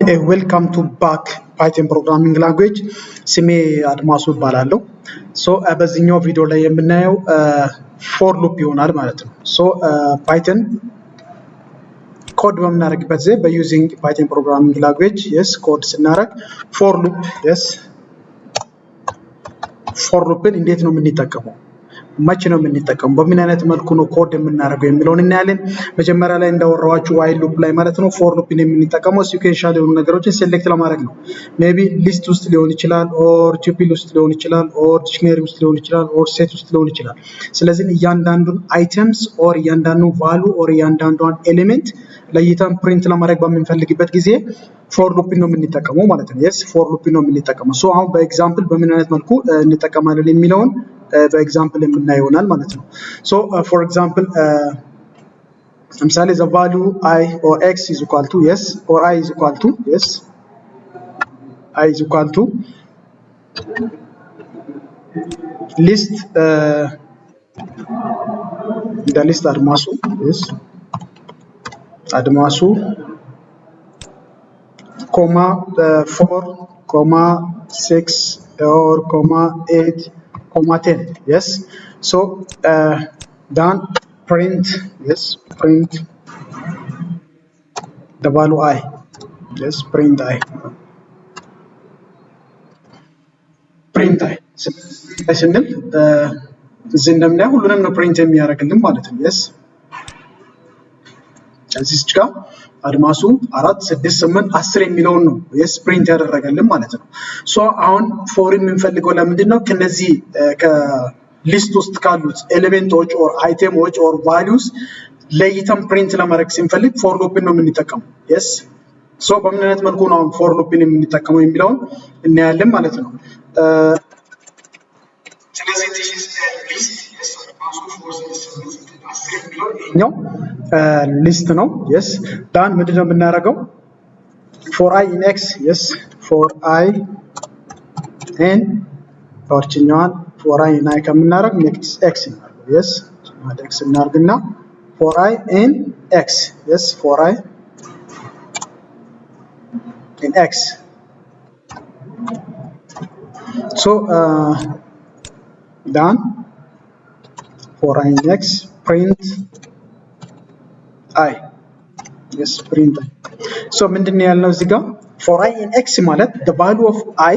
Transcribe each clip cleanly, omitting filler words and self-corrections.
Welcome to back Python programming language. ስሜ አድማሱ እባላለሁ። በዚህኛው ቪዲዮ ላይ የምናየው for loop ይሆናል ማለት ነው። Python ኮድ በምናደርግበት ጊዜ using Python programming language ኮድ ስናደርግ for loop for loopን እንዴት ነው የምንጠቀመው? መቼ ነው የምንጠቀመው? በምን አይነት መልኩ ነው ኮድ የምናደርገው የሚለውን እናያለን። መጀመሪያ ላይ እንዳወራዋችሁ while loop ላይ ማለት ነው for loop የምንጠቀመው sequential የሆኑ ነገሮችን select ለማድረግ ነው። maybe list ውስጥ ሊሆን ይችላል or tuple ውስጥ ሊሆን ይችላል or dictionary ውስጥ ሊሆን ይችላል or set ውስጥ ሊሆን ይችላል። ስለዚህ እያንዳንዱን items or እያንዳንዱን value or እያንዳንዱን element ለይተን print ለማድረግ በምንፈልግበት ጊዜ for loop ነው የምንጠቀመው ማለት ነው። for loop ነው የምንጠቀመው። አሁን በኤግዛምፕል በምን አይነት መልኩ እንጠቀማለን የሚለውን በኤግዛምፕል የምናየው ይሆናል ማለት ነው። for example ለምሳሌ the value I or x is equal to or I is equal to I is equal to list the list admasu comma 4 comma 6 or comma 8 comma 10 then print print the value I print I ስንል እዚህ እንደምናየው ሁሉንም ነው print የሚያደርግልን ማለት ነው። እዚህ ጋር አድማሱ 4 6 8 10 የሚለውን ነው print ያደረገልን ማለት ነው። አሁን for የምንፈልገው ለምንድን ነው? ከነዚህ ከሊስት ውስጥ ካሉት ኤሌመንቶች or አይተሞች or values ለይተን print ለማድረግ ስንፈልግ for loop ነው የምንጠቀመው። በምን አይነት መልኩ ነው for loop የምንጠቀመው የሚለውን እናያለን ማለት ነው። ስለዚህ this is list ነው ዳን ምንድነው የምናደርገው? for I in x for I in ኦርችኛዋን for I in I ከምናደርግ next x እናደርጋለን x እናደርግና for I in x for I in x done for I in x print I print I ምንድነው ያልነው እዚህ ጋር for I in x ማለት the value of I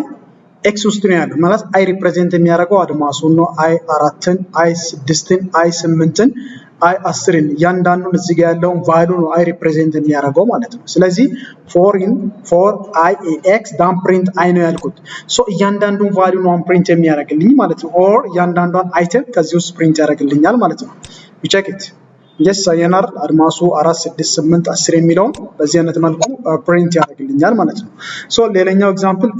x ውስጥ ነው ያለው ማለት I represent የሚያደርገው አድማሱን ነው I 4ን I 6ን I 8ን I 10ን ያንዳንዱን እዚህ ጋር ያለውን value ነው I represent የሚያደርገው ማለት ነው። ስለዚህ for I in x dan print I ነው ያልኩት ያንዳንዱን value ነው print የሚያደርግልኝ ማለት ነው or ያንዳንዱን item ከዚህ ውስጥ print ያደርግልኛል ማለት ነው። we check it አየናር አድማሱ 4 6 8 10 የሚለውን በዚህ አይነት መልኩ print ያደርግልኛል ማለት ነው። ሌላኛው ኤግዛምፕል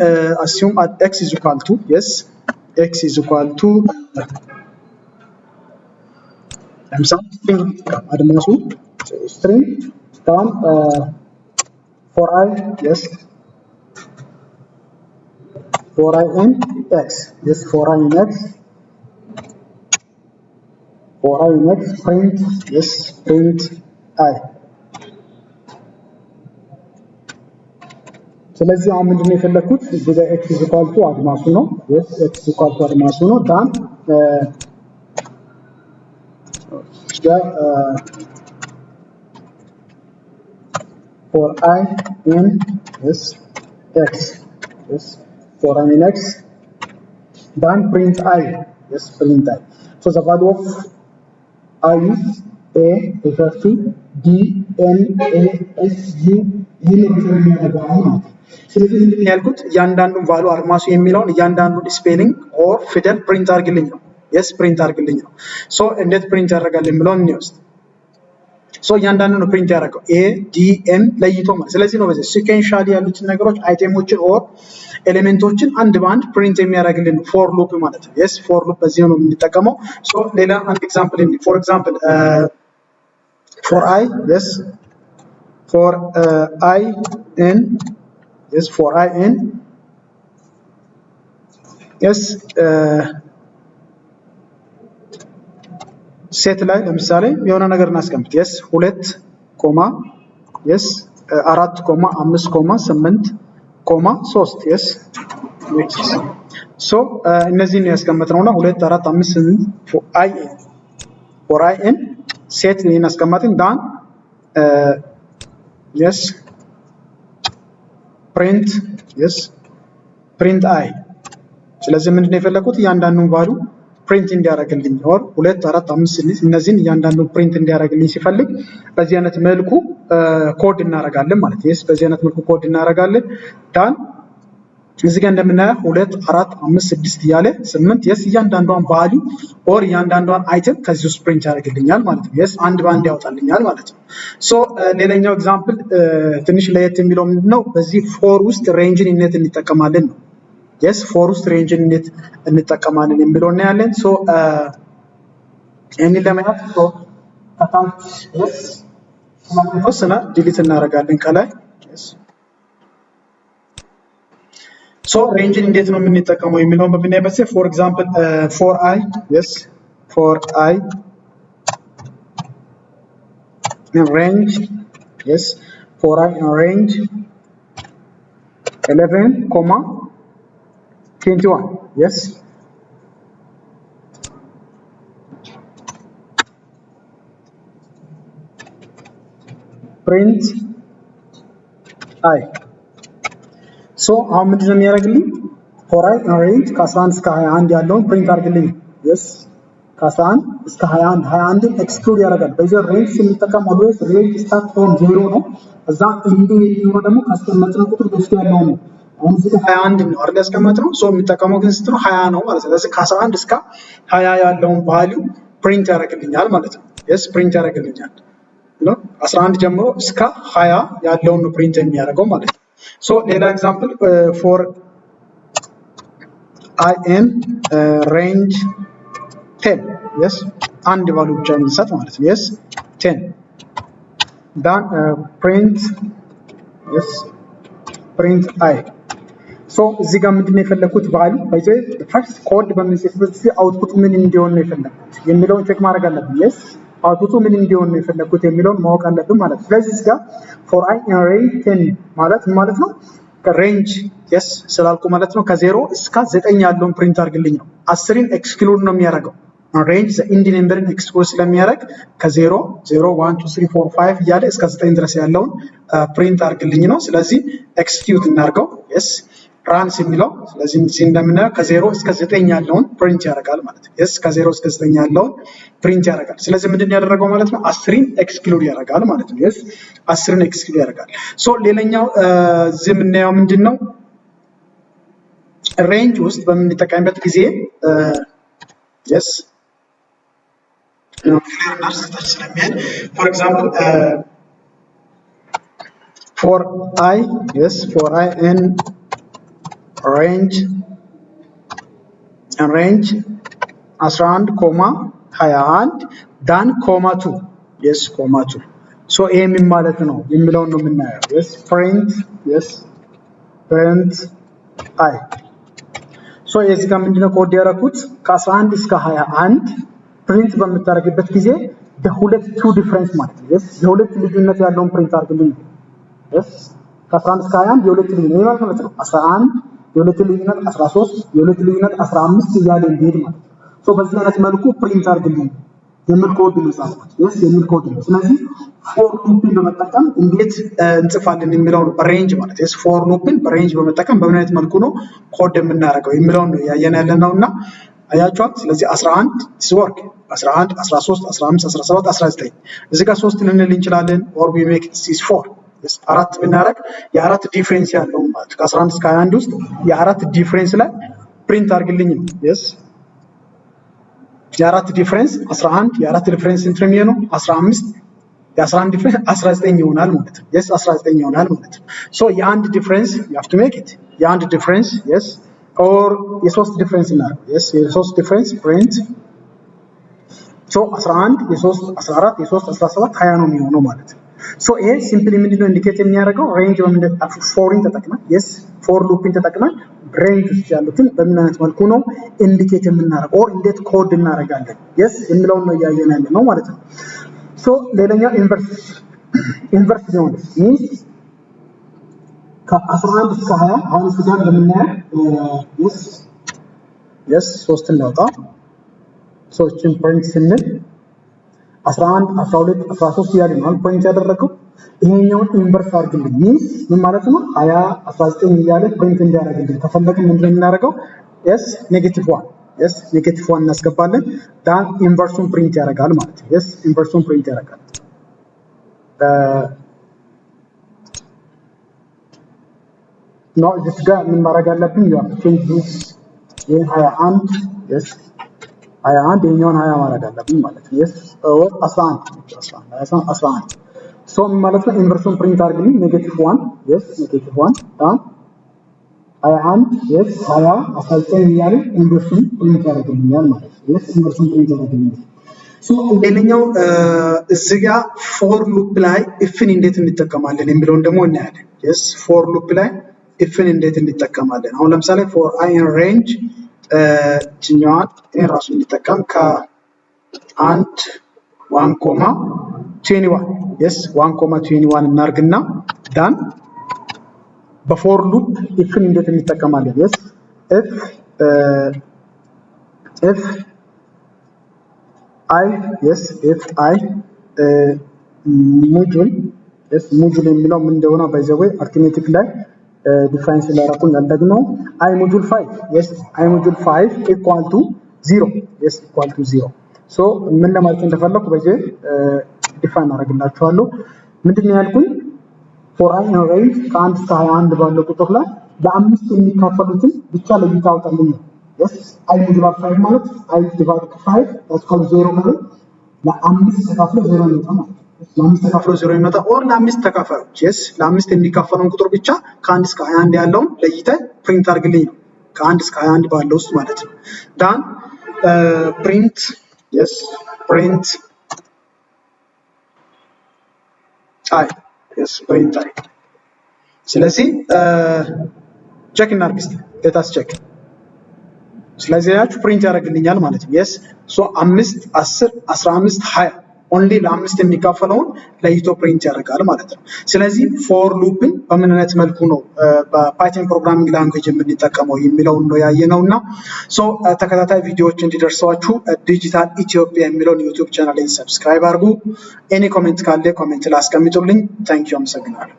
assume x is equal to x is equal to ለምሳሌ አድማሱ string down for I for I in x for I in x for I in x print print I ስለዚህ አሁን ምንድነው የፈለኩት እዚህ ጋር x is equal to አድማሱ ነው x is equal to አድማሱ ነው ዳን for I in x for I in x then print I print I the value of I a equal to d n a s u ስለዚህ ምንድነው ያልኩት ያንዳንዱን value አድማሱ የሚለውን ያንዳንዱን ስፔሊንግ or ፊደል print አድርግልኝ ነው print አድርግልኝ ነው። እንዴት print ያደርጋል የሚለውን እንወስድ። ያንዳንዱን ነው print ያደርገው a d n ለይቶ ማለት ስለዚህ ነው በዚህ sequentially ያሉትን ነገሮች አይተሞችን or ኤሌመንቶችን አንድ ባንድ print የሚያደርግልን for loop ማለት ነው። for loop በዚህ ነው የምንጠቀመው። ሌላ አንድ ኤግዛምፕል እንዲ for example for I for I in for I in ሴት ላይ ለምሳሌ የሆነ ነገር እናስቀምጥ 2 ኮማ 4,5,8,3 yes so እነዚህ ነው ያስቀመጥነውና 2 4 5 8 for I in set ነው ያስቀመጥን dan yes print I ስለዚህ ምንድነው የፈለኩት እያንዳንዱን ቫልዩ print እንዲያደርግልኝ or 2 4 5 6 እነዚህን እያንዳንዱን print እንዲያደርግልኝ ሲፈልግ በዚህ አይነት መልኩ ኮድ እናደርጋለን ማለት ነው በዚህ አይነት መልኩ ኮድ እናደርጋለን dan እዚህ ጋር እንደምናየው 2 4 5 6 ያለ 8 yes እያንዳንዷን ቫልዩ or እያንዳንዷን አይተም ከዚህ ውስጥ print ያደርግልኛል ማለት ነው yes አንድ ባንድ ያወጣልኛል ማለት ነው so ሌላኛው ኤግዛምፕል ትንሽ ለየት የሚለው ምንድነው በዚህ for ውስጥ range ነት እንጠቀማለን ነው yes for ውስጥ range ነት እንጠቀማለን የሚለው ነው ያለን so እኔ ለማያት so ታታች yes ስለሆነ ዲሊት እናደርጋለን ከላይ yes so range እንዴት ነው የምንጠቀመው የሚለውን በብናይበት for example for I yes for I in range yes for I in range 11,21 yes print I so how much ነው የሚያደርግልኝ for I in range ከ11 እስከ 21 ያለውን print አድርግልኝ yes ከ11 እስከ 21 ኤክስክሉድ ያደርጋል በዚህ range ስንጠቀም always range start from 0 ነው እዛ ኢንዲንግ የሚሆነው ደግሞ ካስቀመጥነው ቁጥር በፊት ያለው ነው አሁን እዚህ 21 ነው አይደል ያስቀመጥነው so የሚጠቀመው ግን ስንት ነው 20 ነው ማለት ነው ስለዚህ ከ11 እስከ 20 ያለውን ቫልዩ print ያደርግልኛል ማለት ነው yes print ያደርግልኛል ነው 11 ጀምሮ እስከ 20 ያለውን ነው print የሚያደርገው ማለት ነው so ሌላ ኤግዛምፕል for I in range 10 yes አንድ ቫልዩ ብቻ እንሰጥ ማለት ነው yes 10 then print yes print I so እዚህ ጋር ምንድነው የፈለኩት ቫልዩ ባይዘ first code በሚጽፍበት አውትፑት ምን እንዲሆን ነው የፈለኩት የሚለውን ቼክ ማድረግ አለብን yes አውትፑቱ ምን እንዲሆን ነው የፈለኩት የሚለውን ማወቅ አለብን ማለት ነው ስለዚህ እዚህ ጋር for I in range 10 ማለት ነው ከሬንጅ yes ስላልኩ ማለት ነው ከ0 እስከ 9 ያለውን print አድርግልኝ ነው 10ን ኤክስክሉድ ነው የሚያደርገው range the indian number exclude ስለሚያደርግ ከ0 0 1 2 3 4 5 እያለ እስከ 9 ድረስ ያለውን print አድርግልኝ ነው ስለዚህ execute እናርገው yes runs የሚለው ስለዚህ እንደምናየው ከ0 እስከ 9 ያለውን print ያደርጋል ማለት ነው yes ከ0 እስከ 9 ያለውን print ያደርጋል ስለዚህ ምንድነው ያደረገው ማለት ነው 10ን exclude ያደርጋል ማለት ነው yes 10ን exclude ያደርጋል so ሌላኛው የምናየው ምንድነው range ውስጥ በምንጠቀምበት ጊዜ yes for example for I yes for I in range 11,21 then comma 2 yes comma 2 so a ምን ማለት ነው የሚለውን ነው የምናየው yes print I so እዚህ ጋር ምንድነው ኮድ ያደረኩት ከ11 እስከ 21 print በምታደርግበት ጊዜ የሁለት ዲፈረንስ ማለት ነው yes የሁለት ልዩነት ያለውን print አድርግልኝ yes ከ11 እስከ 21 የሁለት ልዩነት ማለት ነው 11 የሁለት ልዩነት 13 የሁለት ልዩነት 15 እያለ እንዲሄድ ማለት ነው so በዚህ አይነት መልኩ print አድርግልኝ የሚል ኮድ ነው ጻፍኩት yes የሚል ኮድ ነው ስለዚህ for loopን በመጠቀም እንዴት እንጽፋለን የሚለው ነው range ማለት yes for loopን በrange በመጠቀም በምን አይነት መልኩ ነው ኮድ የምናደርገው የሚለው ነው ያየን ያለነውና አያችኋል ስለዚህ 11 this work 11 13 15 17 19 እዚህ ጋር 3 ልንል እንችላለን or we make this 4 yes አራት ብናረግ የአራት ዲፈረንስ ያለው ማለት ከ11 እስከ 21 ውስጥ የአራት ዲፈረንስ ላይ print አድርግልኝ yes የአራት ዲፈረንስ 11 የአራት ዲፈረንስ እንትን ነው 15 የ11 ዲፈረንስ 19 ይሆናል ማለት ነው yes 19 ይሆናል ማለት ነው so የአንድ ዲፈረንስ you have to make it የአንድ ዲፈረንስ yes or የሶስት ዲፈረንስ እና yes የሶስት ዲፈረንስ print so 11 የሶስት 14 የሶስት 17 20 ነው የሚሆነው ማለት ነው so ይሄ ሲምፕሊ ምንድነው ኢንዲኬት የሚያደርገው range ፎርን ተጠቅመን yes for loopን ተጠቅመን range ውስጥ ያሉትን በምን አይነት መልኩ ነው ኢንዲኬት የምናደርገው or እንዴት ኮድ እናደርጋለን yes የሚለው ነው ያየናል ነው ማለት ነው so ሌላኛው ኢንቨርስ ነው means ከ11 እስከ 20 አሁን እዚህ ጋር እንደምናየው yes 3 እናውጣ ሶችን ፕሪንት ስንል 11 12 13 ያለ ነው ፕሪንት ያደረገው ይሄኛውን ኢንቨርስ አድርግልኝ ምን ማለት ነው 20 19 እያለ ፕሪንት እንዲያደርግልኝ ከፈለግን ምንድነው የምናደርገው yes -1 እናስገባለን ዳን ኢንቨርሱን ፕሪንት ያደርጋል ማለት ነው yes ኢንቨርሱን ፕሪንት ያደርጋል ነው እዚህ ጋር ምን ማድረግ አለብኝ ያው ቼንጅ ይሄ 21 yes 21 ይሄኛውን 20 ማድረግ አለብኝ ማለት ነው yes 11 ሶ ማለት ነው ኢንቨርሱን ፕሪንት አድርግልኝ -1 yes -1 ዳን 21 yes 20 19 እያለ ኢንቨርሱን ፕሪንት ያደርግልኛል ማለት ነው yes ኢንቨርሱን ፕሪንት ያደርግልኛል ሶ ሌላኛው እዚህ ጋር ፎር ሉፕ ላይ ኢፍን እንዴት እንጠቀማለን የሚለውን ደግሞ እናያለን yes ፎር ሉፕ ላይ ኢፍን እንዴት እንጠቀማለን አሁን ለምሳሌ ፎር i in range ጭኛዋን ራሱ እንጠቀም ከ1 1,21 yes 1,21 እናርግና ዳን በፎር ሉፕ ኢፍን እንዴት እንጠቀማለን yes if if I module የሚለው ምን እንደሆነ by the way arithmetic ላይ ዲፋይን ስላደረኩኝ ያልደግነው I module 5 yes I module 5 equal to 0 yes equal to 0 so ምን ለማለት እንደፈለኩ በዚህ ዲፋይን አደርግላችኋለሁ ምንድነው ያልኩኝ for I in range ከ1 እስከ 21 ባለው ቁጥር ላይ ለአምስት የሚካፈሉትን ብቻ ለይታ አውጣልኝ yes I module 5 ማለት I divide 5 equal to 0 ማለት ለአምስት ተካፍሎ 0 ይመጣል ለአምስት ተካፍሎ 0 ይመጣ ኦር ለአምስት ተካፋዮች yes ለአምስት የሚካፈለውን ቁጥር ብቻ ከ1 እስከ 21 ያለውን ለይተህ ፕሪንት አድርግልኝ ነው ከ1 እስከ 21 ባለው ውስጥ ማለት ነው ዳን ፕሪንት yes print I yes print I ስለዚህ ቼክ እናርግስት ሌታስ ቼክ ስለዚህ ያችሁ ፕሪንት ያደርግልኛል ማለት ነው yes so 5 10 15 20 only ለአምስት የሚካፈለውን ለይቶ ፕሪንት ያደርጋል ማለት ነው ስለዚህ ፎር ሉፕን በምን አይነት መልኩ ነው በፓይተን ፕሮግራሚንግ ላንጉዌጅ የምንጠቀመው የሚለው ነው ያየነውና so ተከታታይ ቪዲዮዎች እንዲደርሷችሁ ዲጂታል ኢትዮጵያ የሚለውን ዩቲዩብ ቻናሌን ሰብስክራይብ አድርጉ any comment ካለ ኮሜንት ላይ አስቀምጡልኝ thank you አመሰግናለሁ